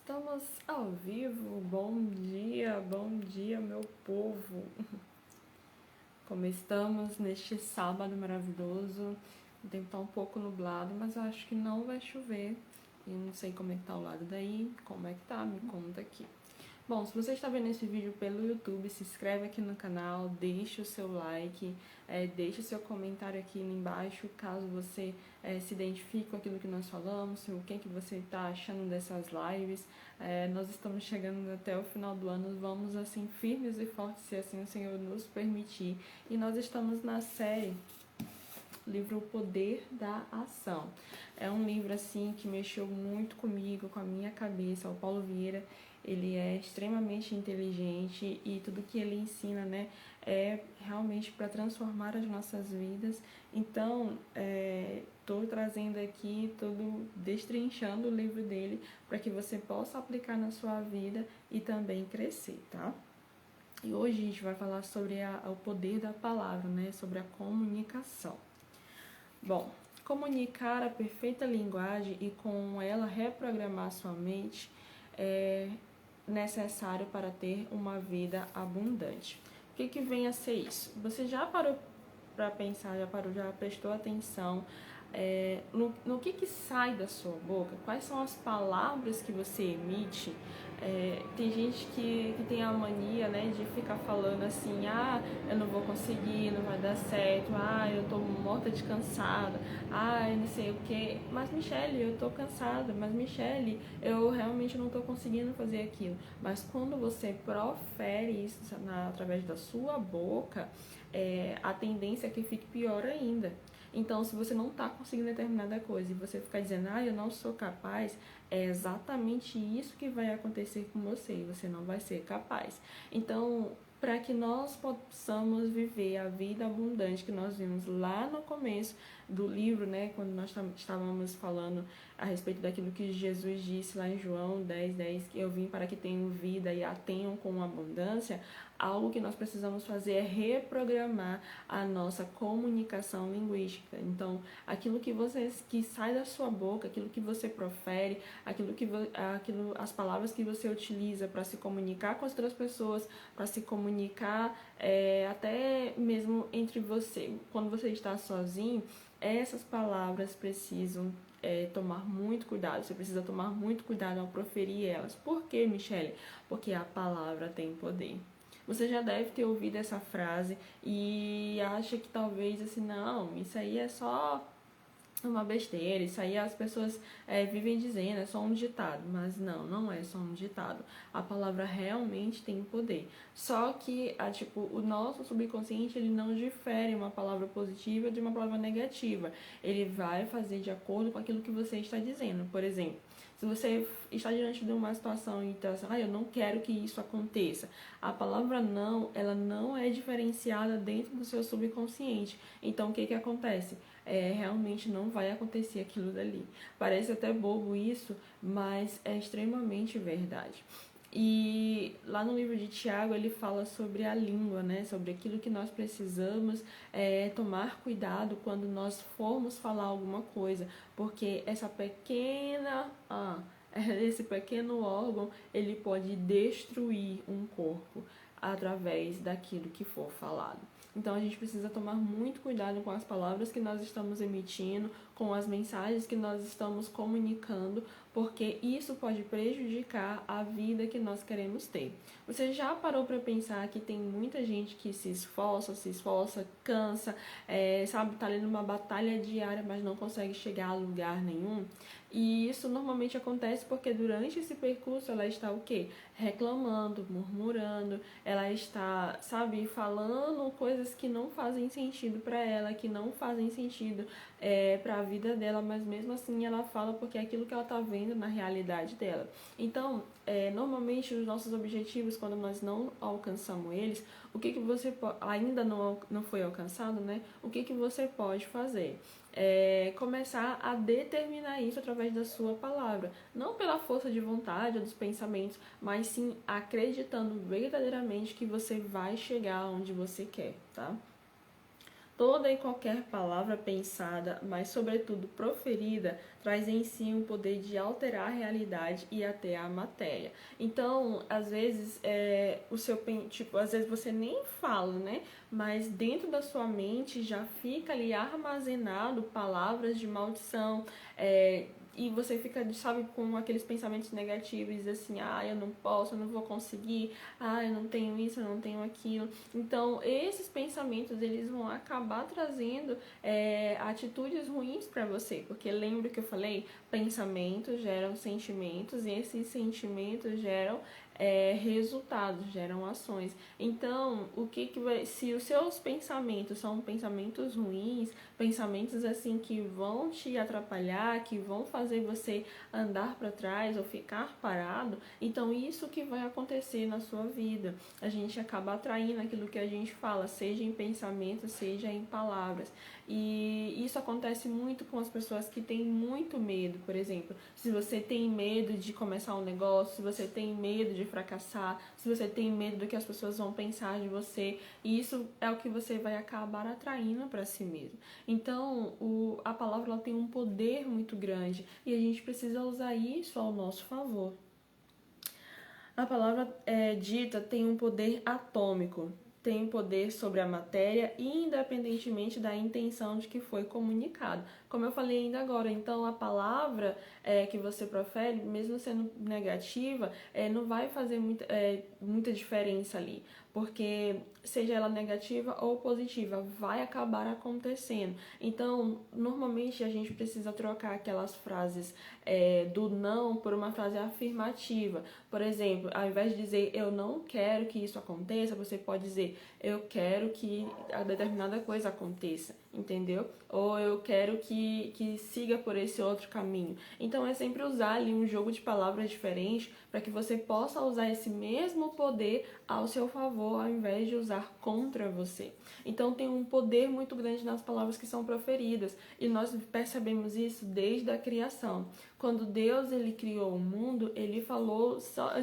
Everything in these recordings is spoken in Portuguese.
Estamos ao vivo. Bom dia, meu povo. Como estamos neste sábado maravilhoso? O tempo tá um pouco nublado, mas eu acho que não vai chover. E não sei como é que tá o lado daí. Como é que tá? Me conta aqui. Bom, se você está vendo esse vídeo pelo YouTube, se inscreve aqui no canal, deixe o seu like, deixe o seu comentário aqui embaixo, caso você se identifique com aquilo que nós falamos, o que você está achando dessas lives. Nós estamos chegando até o final do ano, vamos assim firmes e fortes, se assim o Senhor nos permitir. E nós estamos na série livro O Poder da Ação. É um livro assim que mexeu muito comigo, com a minha cabeça. O Paulo Vieira, ele é extremamente inteligente e tudo que ele ensina, né, é realmente para transformar as nossas vidas. Então, estou trazendo aqui, todo destrinchando o livro dele para que você possa aplicar na sua vida e também crescer, tá? E hoje a gente vai falar sobre o poder da palavra, né, sobre a comunicação. Bom, comunicar a perfeita linguagem e com ela reprogramar sua mente é necessário para ter uma vida abundante. O que vem a ser isso? Você já parou para pensar, já prestou atenção no que sai da sua boca? Quais são as palavras que você emite? Tem gente que tem a mania, né, de ficar falando assim, eu não vou conseguir, não vai dar certo, eu tô morta de cansada, não sei o que. Mas Michele, eu tô cansada, mas Michele, eu realmente não tô conseguindo fazer aquilo. Mas quando você profere isso através da sua boca, a tendência é que fique pior ainda. Então, se você não está conseguindo determinada coisa e você ficar dizendo, eu não sou capaz, é exatamente isso que vai acontecer com você e você não vai ser capaz. Então, para que nós possamos viver a vida abundante que nós vimos lá no começo do livro, né, quando nós estávamos falando a respeito daquilo que Jesus disse lá em João 10:10, que eu vim para que tenham vida e a tenham com abundância, algo que nós precisamos fazer é reprogramar a nossa comunicação linguística. Então, aquilo que sai da sua boca, aquilo que você profere, as palavras que você utiliza para se comunicar com as outras pessoas, para se comunicar até mesmo entre você. Quando você está sozinho, essas palavras precisam tomar muito cuidado. Você precisa tomar muito cuidado ao proferir elas. Por quê, Michele? Porque a palavra tem poder. Você já deve ter ouvido essa frase e acha que talvez assim, não, isso aí é só uma besteira, isso aí as pessoas vivem dizendo, é só um ditado. Mas não é só um ditado. A palavra realmente tem poder. Só que o nosso subconsciente, ele não difere uma palavra positiva de uma palavra negativa. Ele vai fazer de acordo com aquilo que você está dizendo. Por exemplo, se você está diante de uma situação e está assim, eu não quero que isso aconteça. A palavra não, ela não é diferenciada dentro do seu subconsciente. Então, o que acontece? Realmente não vai acontecer aquilo dali. Parece até bobo isso, mas é extremamente verdade. E lá no livro de Tiago ele fala sobre a língua, né? Sobre aquilo que nós precisamos tomar cuidado quando nós formos falar alguma coisa, porque esse pequeno órgão, ele pode destruir um corpo através daquilo que for falado. Então a gente precisa tomar muito cuidado com as palavras que nós estamos emitindo, com as mensagens que nós estamos comunicando, porque isso pode prejudicar a vida que nós queremos ter. Você já parou para pensar que tem muita gente que se esforça, cansa, tá ali numa batalha diária, mas não consegue chegar a lugar nenhum? E isso normalmente acontece porque durante esse percurso ela está o quê? Reclamando, murmurando, ela está, falando coisas que não fazem sentido para ela, que não fazem sentido para a vida dela, mas mesmo assim ela fala porque é aquilo que ela está vendo na realidade dela. Então, normalmente os nossos objetivos, quando nós não alcançamos eles, o que você ainda não foi alcançado, né? O que você pode fazer? Começar a determinar isso através da sua palavra, não pela força de vontade ou dos pensamentos, mas sim acreditando verdadeiramente que você vai chegar onde você quer, tá? Toda e qualquer palavra pensada, mas sobretudo proferida, traz em si um poder de alterar a realidade e até a matéria. Então, às vezes, às vezes você nem fala, né? Mas dentro da sua mente já fica ali armazenado palavras de maldição, e você fica, sabe, com aqueles pensamentos negativos, assim, eu não posso, eu não vou conseguir, eu não tenho isso, eu não tenho aquilo. Então, esses pensamentos, eles vão acabar trazendo atitudes ruins para você, porque lembra que eu falei? Pensamentos geram sentimentos, e esses sentimentos geram resultados, geram ações. Então, se os seus pensamentos são pensamentos ruins, pensamentos assim que vão te atrapalhar, que vão fazer você andar para trás ou ficar parado, então isso que vai acontecer na sua vida. A gente acaba atraindo aquilo que a gente fala, seja em pensamentos, seja em palavras. E isso acontece muito com as pessoas que têm muito medo, por exemplo. Se você tem medo de começar um negócio, se você tem medo de fracassar, se você tem medo do que as pessoas vão pensar de você, isso é o que você vai acabar atraindo para si mesmo. Então, a palavra ela tem um poder muito grande e a gente precisa usar isso ao nosso favor. A palavra dita tem um poder atômico, tem poder sobre a matéria, independentemente da intenção de que foi comunicado. Como eu falei ainda agora, então a palavra que você profere, mesmo sendo negativa, não vai fazer muita diferença ali, porque seja ela negativa ou positiva, vai acabar acontecendo. Então, normalmente a gente precisa trocar aquelas frases do não por uma frase afirmativa. Por exemplo, ao invés de dizer eu não quero que isso aconteça, você pode dizer eu quero que a determinada coisa aconteça, entendeu? Ou eu quero que siga por esse outro caminho. Então é sempre usar ali um jogo de palavras diferente para que você possa usar esse mesmo poder ao seu favor, ao invés de usar contra você. Então tem um poder muito grande nas palavras que são proferidas, e nós percebemos isso desde a criação. Quando Deus ele criou o mundo, ele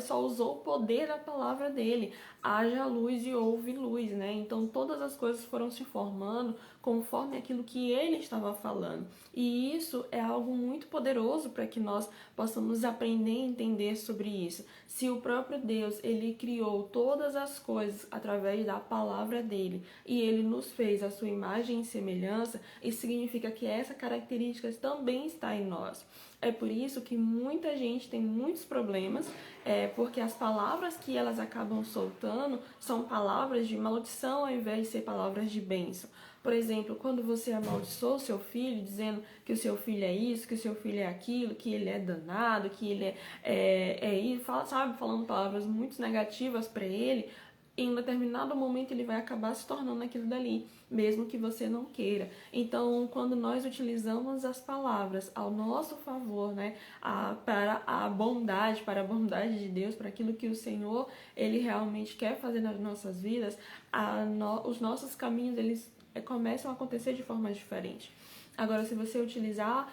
só usou o poder da palavra dele. Haja luz e houve luz, né? Então todas as coisas foram se formando conforme aquilo que ele estava falando. E isso é algo muito poderoso para que nós possamos aprender e entender sobre isso. Se o próprio Deus, ele criou todas as coisas através da palavra dele e ele nos fez a sua imagem e semelhança, isso significa que essa característica também está em nós. É por isso que muita gente tem muitos problemas, porque as palavras que elas acabam soltando são palavras de maldição ao invés de ser palavras de bênção. Por exemplo, quando você amaldiçoa o seu filho, dizendo que o seu filho é isso, que o seu filho é aquilo, que ele é danado, que ele isso, falando palavras muito negativas para ele, em um determinado momento ele vai acabar se tornando aquilo dali, mesmo que você não queira. Então, quando nós utilizamos as palavras ao nosso favor, né, para a bondade de Deus, para aquilo que o Senhor ele realmente quer fazer nas nossas vidas, os nossos caminhos eles começam a acontecer de forma diferente. Agora, se você utilizar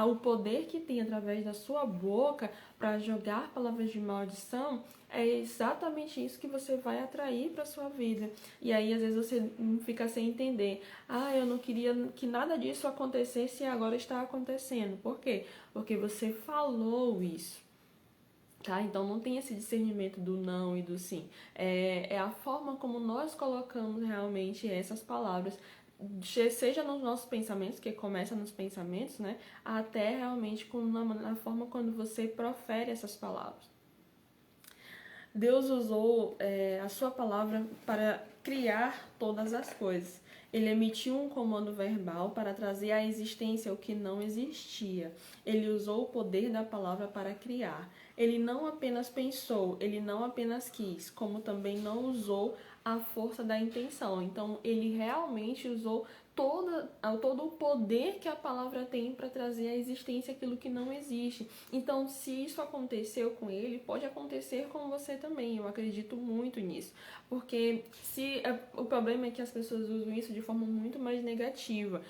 o poder que tem através da sua boca para jogar palavras de maldição, é exatamente isso que você vai atrair para sua vida. E aí, às vezes, você fica sem entender. Eu não queria que nada disso acontecesse e agora está acontecendo. Por quê? Porque você falou isso. Tá? Então não tem esse discernimento do não e do sim. É a forma como nós colocamos realmente essas palavras, seja nos nossos pensamentos, que começa nos pensamentos, né? Até realmente na forma quando você profere essas palavras. Deus usou a sua palavra para criar todas as coisas. Ele emitiu um comando verbal para trazer à existência o que não existia. Ele usou o poder da palavra para criar. Ele não apenas pensou, ele não apenas quis, como também não usou a força da intenção. Então, ele realmente usou todo o poder que a palavra tem para trazer à existência aquilo que não existe. Então, se isso aconteceu com ele, pode acontecer com você também. Eu acredito muito nisso. Porque o problema é que as pessoas usam isso de forma muito mais negativa.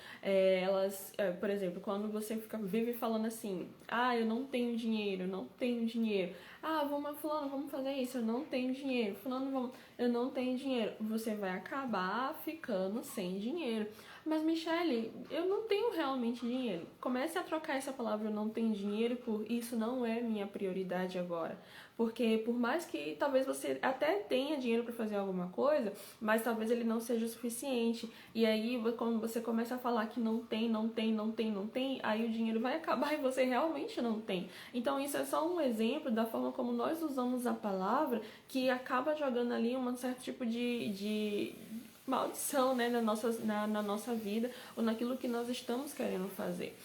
Por exemplo, quando você vive falando assim, eu não tenho dinheiro, não tenho dinheiro. Fulano, vamos fazer isso, eu não tenho dinheiro. Fulano, eu não tenho dinheiro. Você vai acabar ficando sem dinheiro. Mas, Michele, eu não tenho realmente dinheiro. Comece a trocar essa palavra "eu não tenho dinheiro" por "isso não é minha prioridade agora". Porque por mais que talvez você até tenha dinheiro para fazer alguma coisa, mas talvez ele não seja o suficiente. E aí, quando você começa a falar que não tem, não tem, não tem, não tem, aí o dinheiro vai acabar e você realmente não tem. Então, isso é só um exemplo da forma como nós usamos a palavra, que acaba jogando ali um certo tipo de maldição, né, na nossa vida ou naquilo que nós estamos querendo fazer.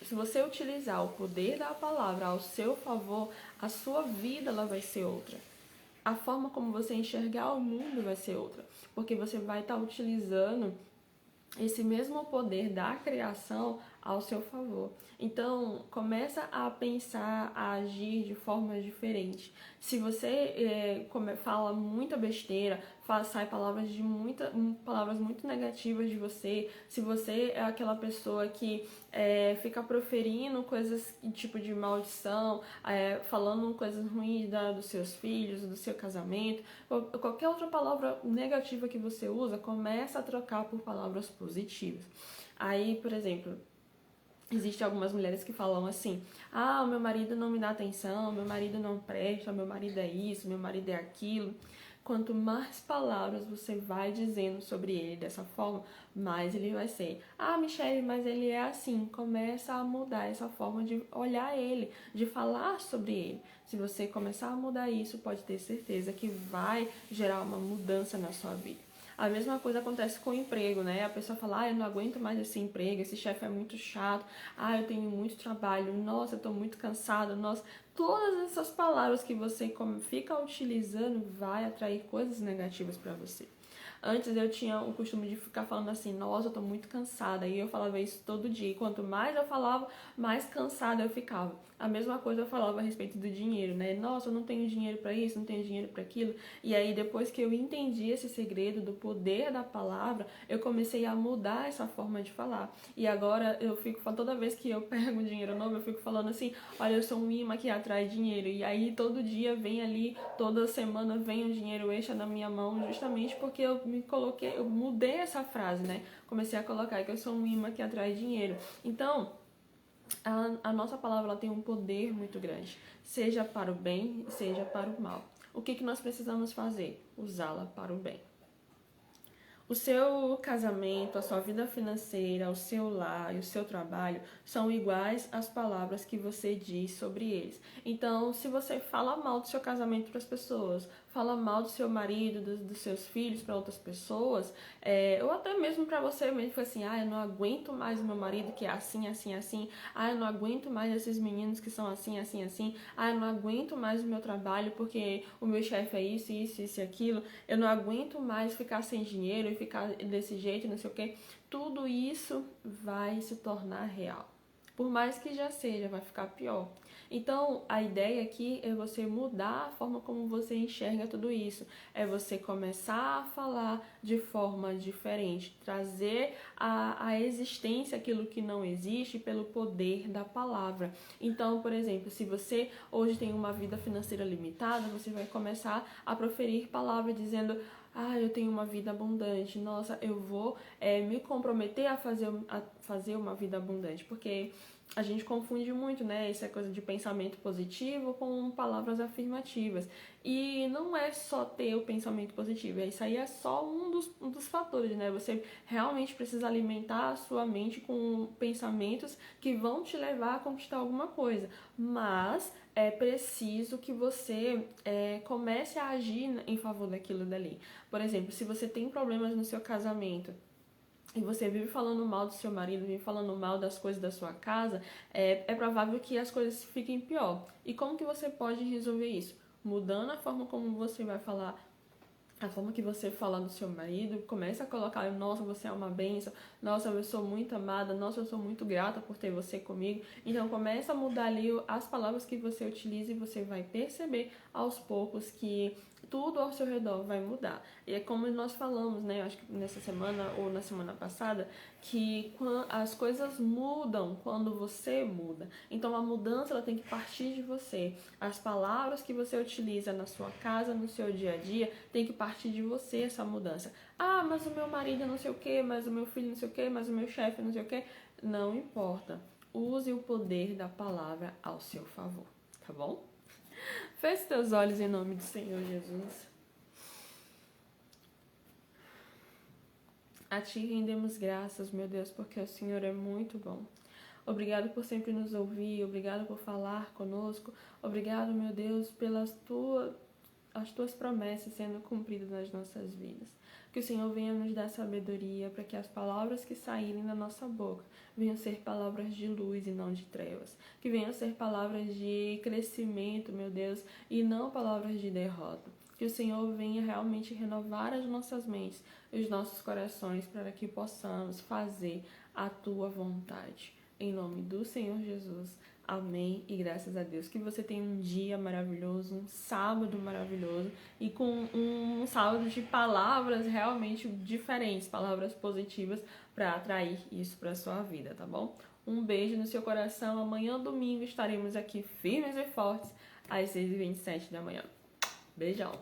Se você utilizar o poder da palavra ao seu favor, a sua vida ela vai ser outra. A forma como você enxergar o mundo vai ser outra, porque você vai estar utilizando esse mesmo poder da criação ao seu favor. Então, começa a pensar, a agir de forma diferente. Se você fala muita besteira, sai palavras muito negativas de você, se você é aquela pessoa que fica proferindo coisas tipo de maldição, falando coisas ruins dos seus filhos, do seu casamento, qualquer outra palavra negativa que você usa, começa a trocar por palavras positivas. Aí, por exemplo, existem algumas mulheres que falam assim: ah, o meu marido não me dá atenção, meu marido não presta, meu marido é isso, meu marido é aquilo. Quanto mais palavras você vai dizendo sobre ele dessa forma, mais ele vai ser. Ah, Michele, mas ele é assim. Começa a mudar essa forma de olhar ele, de falar sobre ele. Se você começar a mudar isso, pode ter certeza que vai gerar uma mudança na sua vida. A mesma coisa acontece com o emprego, né? A pessoa fala: ah, eu não aguento mais esse emprego, esse chefe é muito chato, ah, eu tenho muito trabalho, nossa, eu tô muito cansada, nossa. Todas essas palavras que você fica utilizando vai atrair coisas negativas para você. Antes eu tinha o costume de ficar falando assim: nossa, eu tô muito cansada. E eu falava isso todo dia. E quanto mais eu falava, mais cansada eu ficava. A mesma coisa eu falava a respeito do dinheiro, né? Nossa, eu não tenho dinheiro para isso, não tenho dinheiro para aquilo. E aí, depois que eu entendi esse segredo do poder da palavra, eu comecei a mudar essa forma de falar. E agora eu fico, toda vez que eu pego um dinheiro novo, eu fico falando assim: olha, eu sou um imã que atrai dinheiro. E aí, todo dia vem ali, toda semana vem um dinheiro extra na minha mão, justamente porque eu mudei essa frase, né? Comecei a colocar que eu sou um imã que atrai dinheiro. Então, a nossa palavra ela tem um poder muito grande, seja para o bem, seja para o mal. O que nós precisamos fazer? Usá-la para o bem. O seu casamento, a sua vida financeira, o seu lar e o seu trabalho são iguais às palavras que você diz sobre eles. Então, se você fala mal do seu casamento para as pessoas, fala mal do seu marido, dos seus filhos para outras pessoas, ou até mesmo para você mesmo, tipo assim: ah, eu não aguento mais o meu marido que é assim, assim, assim, ah, eu não aguento mais esses meninos que são assim, assim, assim, ah, eu não aguento mais o meu trabalho porque o meu chefe é isso, isso, isso e aquilo, eu não aguento mais ficar sem dinheiro e ficar desse jeito, não sei o que. Tudo isso vai se tornar real. Por mais que já seja, vai ficar pior. Então, a ideia aqui é você mudar a forma como você enxerga tudo isso. É você começar a falar de forma diferente, trazer à existência aquilo que não existe pelo poder da palavra. Então, por exemplo, se você hoje tem uma vida financeira limitada, você vai começar a proferir palavras dizendo: ah, eu tenho uma vida abundante, nossa, eu vou me comprometer a fazer uma vida abundante, porque a gente confunde muito, né, essa coisa de pensamento positivo com palavras afirmativas. E não é só ter o pensamento positivo, isso aí é só um dos fatores, né? Você realmente precisa alimentar a sua mente com pensamentos que vão te levar a conquistar alguma coisa. Mas é preciso que você comece a agir em favor daquilo dali. Por exemplo, se você tem problemas no seu casamento, e você vive falando mal do seu marido, vive falando mal das coisas da sua casa, é provável que as coisas fiquem pior. E como que você pode resolver isso? Mudando a forma como você vai falar, a forma que você fala do seu marido, começa a colocar: nossa, você é uma bênção, nossa, eu sou muito amada, nossa, eu sou muito grata por ter você comigo. Então começa a mudar ali as palavras que você utiliza e você vai perceber aos poucos que tudo ao seu redor vai mudar. E é como nós falamos, né, acho que nessa semana ou na semana passada, que as coisas mudam quando você muda. Então a mudança ela tem que partir de você. As palavras que você utiliza na sua casa, no seu dia a dia, tem que partir de você essa mudança. Ah, mas o meu marido não sei o que, mas o meu filho não sei o que, mas o meu chefe não sei o que. Não importa. Use o poder da palavra ao seu favor, tá bom? Feche teus olhos em nome do Senhor Jesus. A Ti rendemos graças, meu Deus, porque o Senhor é muito bom. Obrigado por sempre nos ouvir, obrigado por falar conosco, obrigado, meu Deus, pelas as Tuas promessas sendo cumpridas nas nossas vidas. Que o Senhor venha nos dar sabedoria para que as palavras que saírem da nossa boca venham ser palavras de luz e não de trevas. Que venham ser palavras de crescimento, meu Deus, e não palavras de derrota. Que o Senhor venha realmente renovar as nossas mentes e os nossos corações para que possamos fazer a Tua vontade. Em nome do Senhor Jesus. Amém e graças a Deus. Que você tenha um dia maravilhoso, um sábado maravilhoso e com um sábado de palavras realmente diferentes, palavras positivas para atrair isso para sua vida, tá bom? Um beijo no seu coração. Amanhã, domingo, estaremos aqui firmes e fortes às 6h27 da manhã. Beijão!